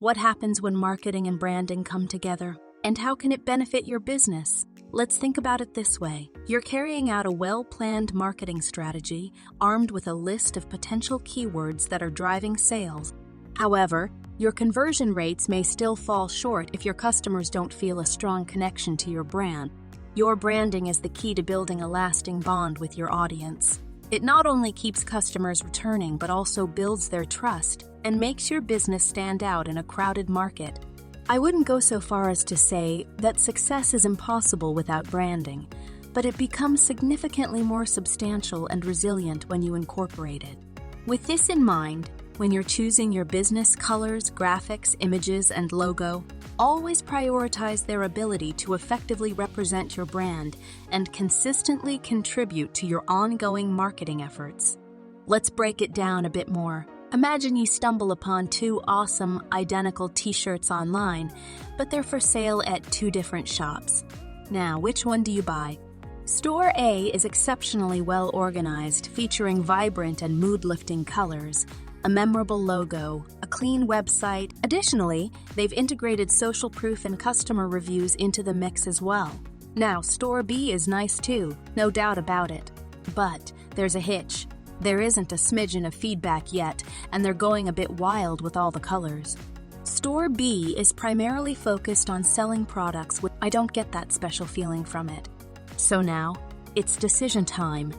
What happens when marketing and branding come together? And how can it benefit your business? Let's think about it this way. You're carrying out a well-planned marketing strategy, armed with a list of potential keywords that are driving sales. However, your conversion rates may still fall short if your customers don't feel a strong connection to your brand. Your branding is the key to building a lasting bond with your audience. It not only keeps customers returning, but also builds their trust and makes your business stand out in a crowded market. I wouldn't go so far as to say that success is impossible without branding, but it becomes significantly more substantial and resilient when you incorporate it. With this in mind, when you're choosing your business colors, graphics, images, and logo, always prioritize their ability to effectively represent your brand and consistently contribute to your ongoing marketing efforts. Let's break it down a bit more. Imagine you stumble upon two awesome, identical t-shirts online, but they're for sale at two different shops. Now, which one do you buy? Store A is exceptionally well organized, featuring vibrant and mood-lifting colors, a memorable logo, a clean website. Additionally, they've integrated social proof and customer reviews into the mix as well. Now, Store B is nice too, no doubt about it. But there's a hitch. There isn't a smidgen of feedback yet, and they're going a bit wild with all the colors. Store B is primarily focused on selling products with I don't get that special feeling from it. So now, it's decision time.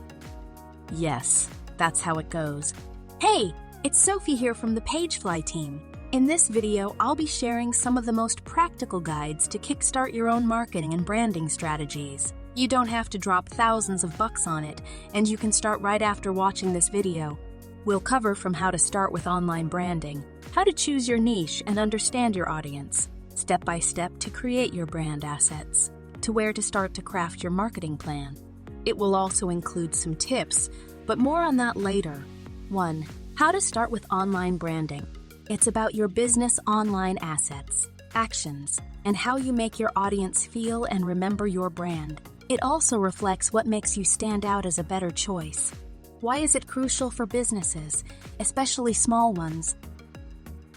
Yes, that's how it goes. Hey! It's Sophie here from the PageFly team. In this video, I'll be sharing some of the most practical guides to kickstart your own marketing and branding strategies. You don't have to drop thousands of bucks on it, and you can start right after watching this video. We'll cover from how to start with online branding, how to choose your niche and understand your audience, step by step to create your brand assets, to where to start to craft your marketing plan. It will also include some tips, but more on that later. 1. How to start with online branding. It's about your business online assets, actions, and how you make your audience feel and remember your brand. It also reflects what makes you stand out as a better choice. Why is it crucial for businesses, especially small ones?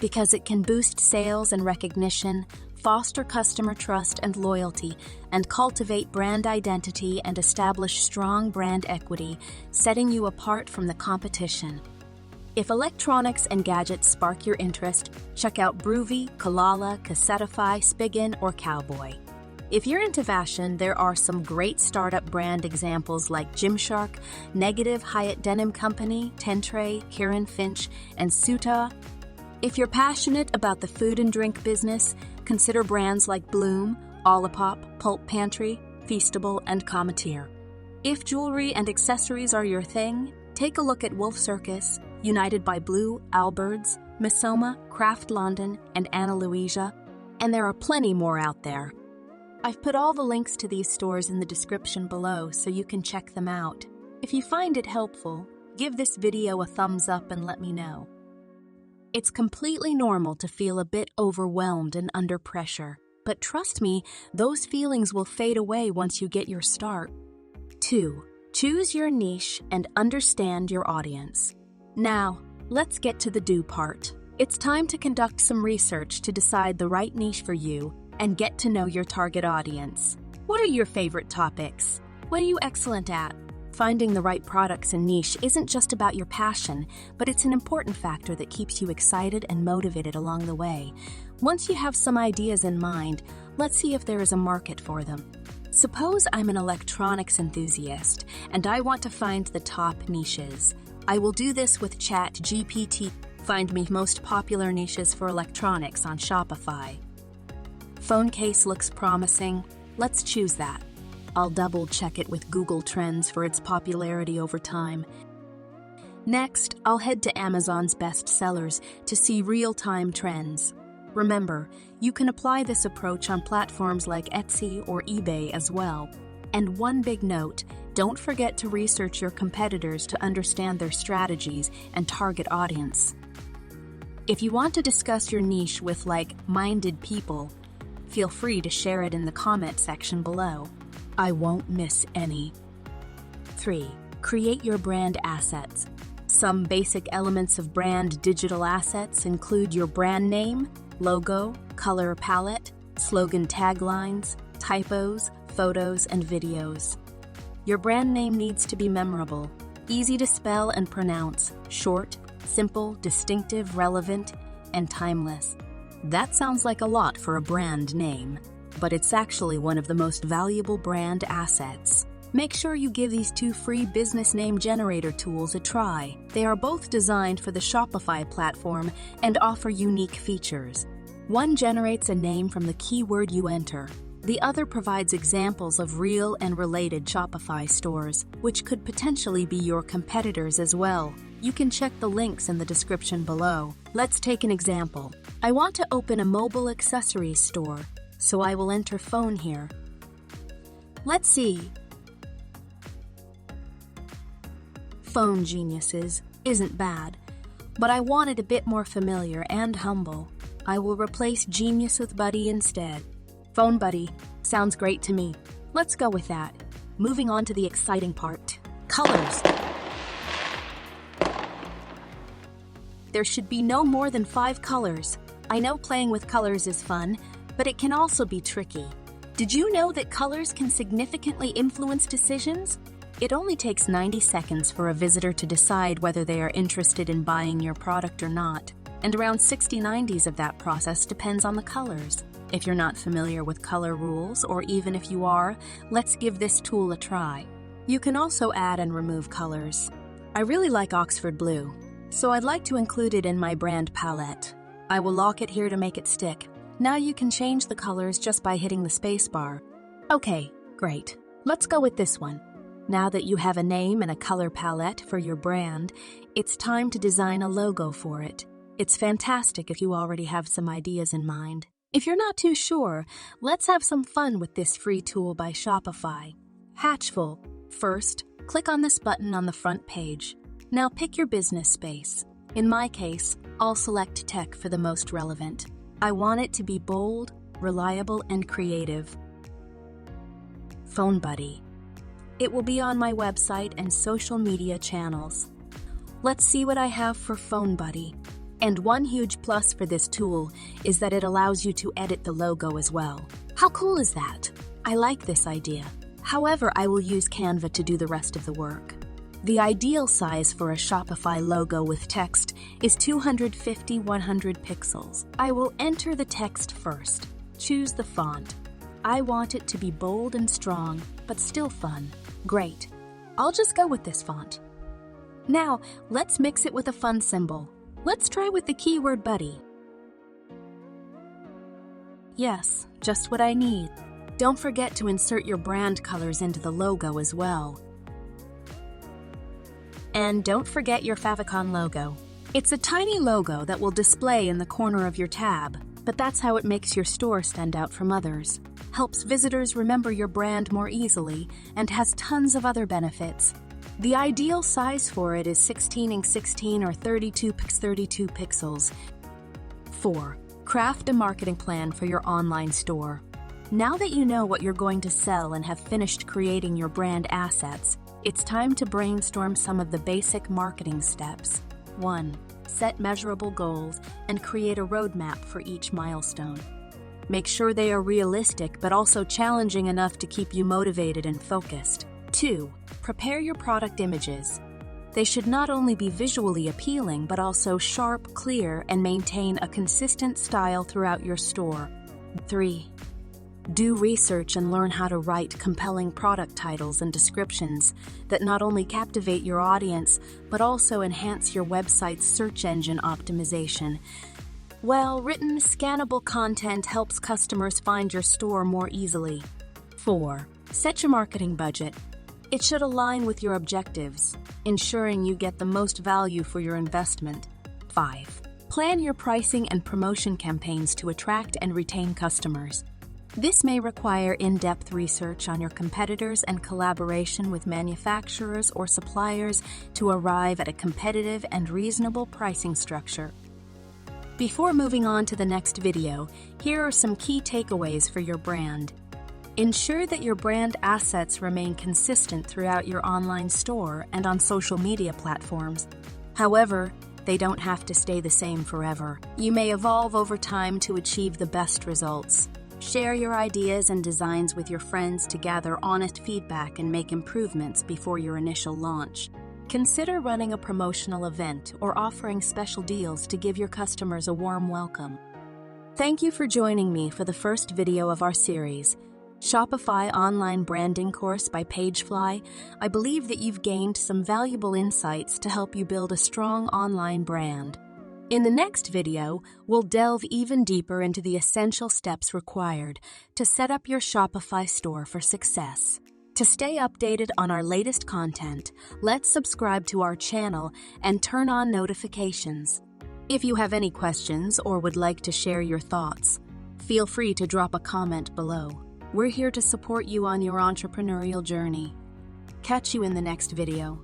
Because it can boost sales and recognition, foster customer trust and loyalty, and cultivate brand identity and establish strong brand equity, setting you apart from the competition. If electronics and gadgets spark your interest, check out Bruvi, Kulala, CASETiFY, Spigen, or Cowboy. If you're into fashion, there are some great startup brand examples like GymShark, Hiut Denim Company, Tentree, Kirrin, Finch, and Suta. If you're passionate about the food and drink business, consider brands like Blume, Olipop, Pulp, Pantry, Feastable, and Cometeer. If jewelry and accessories are your thing, take a look at Circus, United by Blue, Allbirds, Missoma, CraftdLondon, and Luisa, and there are plenty more out there. I've put all the links to these stores in the description below so you can check them out. If you find it helpful, give this video a thumbs up and let me know. It's completely normal to feel a bit overwhelmed and under pressure, but trust me, those feelings will fade away once you get your start. 2. Choose your niche and understand your audience. Now, let's get to the do part. It's time to conduct some research to decide the right niche for you and get to know your target audience. What are your favorite topics? What are you excellent at? Finding the right products and niche isn't just about your passion, but it's an important factor that keeps you excited and motivated along the way. Once you have some ideas in mind, let's see if there is a market for them. Suppose I'm an electronics enthusiast and I want to find the top niches. I will do this with ChatGPT. Find me most popular niches for electronics on Shopify. Phone case looks promising. Let's choose that. I'll double check it with Google Trends for its popularity over time. Next, I'll head to Amazon's best sellers to see real-time trends. Remember, you can apply this approach on platforms like Etsy or eBay as well. And one big note, don't forget to research your competitors to understand their strategies and target audience. If you want to discuss your niche with like-minded people, feel free to share it in the comment section below. I won't miss any. 3. Create your brand assets. Some basic elements of brand digital assets include your brand name, logo, color palette, slogan taglines, typos, photos, and videos. Your brand name needs to be memorable, easy to spell and pronounce, short, simple, distinctive, relevant, and timeless. That sounds like a lot for a brand name, but it's actually one of the most valuable brand assets. Make sure you give these 2 free business name generator tools a try. They are both designed for the Shopify platform and offer unique features. One generates a name from the keyword you enter. The other provides examples of real and related Shopify stores, which could potentially be your competitors as well. You can check the links in the description below. Let's take an example. I want to open a mobile accessories store, so I will enter phone here. Let's see. Phone Geniuses isn't bad, but I want it a bit more familiar and humble. I will replace Genius with Buddy instead. Phone Buddy sounds great to me. Let's go with that. Moving on to the exciting part. Colors. There should be no more than 5 colors. I know playing with colors is fun, but it can also be tricky. Did you know that colors can significantly influence decisions? It only takes 90 seconds for a visitor to decide whether they are interested in buying your product or not, and around 60-90s of that process depends on the colors. If you're not familiar with color rules, or even if you are, let's give this tool a try. You can also add and remove colors. I really like Oxford Blue, so I'd like to include it in my brand palette. I will lock it here to make it stick. Now you can change the colors just by hitting the spacebar. Okay, great. Let's go with this one. Now that you have a name and a color palette for your brand, it's time to design a logo for it. It's fantastic if you already have some ideas in mind. If you're not too sure, let's have some fun with this free tool by Shopify. Hatchful. First, click on this button on the front page. Now pick your business space. In my case, I'll select tech for the most relevant. I want it to be bold, reliable, and creative. Phone Buddy. It will be on my website and social media channels. Let's see what I have for Phone Buddy. And one huge plus for this tool is that it allows you to edit the logo as well. How cool is that? I like this idea. However, I will use Canva to do the rest of the work. The ideal size for a Shopify logo with text is 250-100 pixels. I will enter the text first. Choose the font. I want it to be bold and strong, but still fun. Great. I'll just go with this font. Now, let's mix it with a fun symbol. Let's try with the keyword Buddy. Yes, just what I need. Don't forget to insert your brand colors into the logo as well. And don't forget your favicon logo. It's a tiny logo that will display in the corner of your tab, but that's how it makes your store stand out from others. Helps visitors remember your brand more easily, and has tons of other benefits. The ideal size for it is 16x16 or 32x32 pixels. 4. Craft a marketing plan for your online store. Now that you know what you're going to sell and have finished creating your brand assets, it's time to brainstorm some of the basic marketing steps. 1. Set measurable goals and create a roadmap for each milestone. Make sure they are realistic but also challenging enough to keep you motivated and focused. 2. Prepare your product images. They should not only be visually appealing but also sharp, clear, and maintain a consistent style throughout your store. 3. Do research and learn how to write compelling product titles and descriptions that not only captivate your audience but also enhance your website's search engine optimization. Well-written, scannable content helps customers find your store more easily. 4. Set your marketing budget. It should align with your objectives, ensuring you get the most value for your investment. 5. Plan your pricing and promotion campaigns to attract and retain customers. This may require in-depth research on your competitors and collaboration with manufacturers or suppliers to arrive at a competitive and reasonable pricing structure. Before moving on to the next video, here are some key takeaways for your brand. Ensure that your brand assets remain consistent throughout your online store and on social media platforms. However, They don't have to stay the same forever. You may evolve over time to achieve the best results. Share your ideas and designs with your friends to gather honest feedback and make improvements before your initial launch. Consider running a promotional event or offering special deals to give your customers a warm welcome. Thank you for joining me for the first video of our series, Shopify Online Branding Course by PageFly. I believe that you've gained some valuable insights to help you build a strong online brand. In the next video, we'll delve even deeper into the essential steps required to set up your Shopify store for success. To stay updated on our latest content, let's subscribe to our channel and turn on notifications. If you have any questions or would like to share your thoughts, feel free to drop a comment below. We're here to support you on your entrepreneurial journey. Catch you in the next video.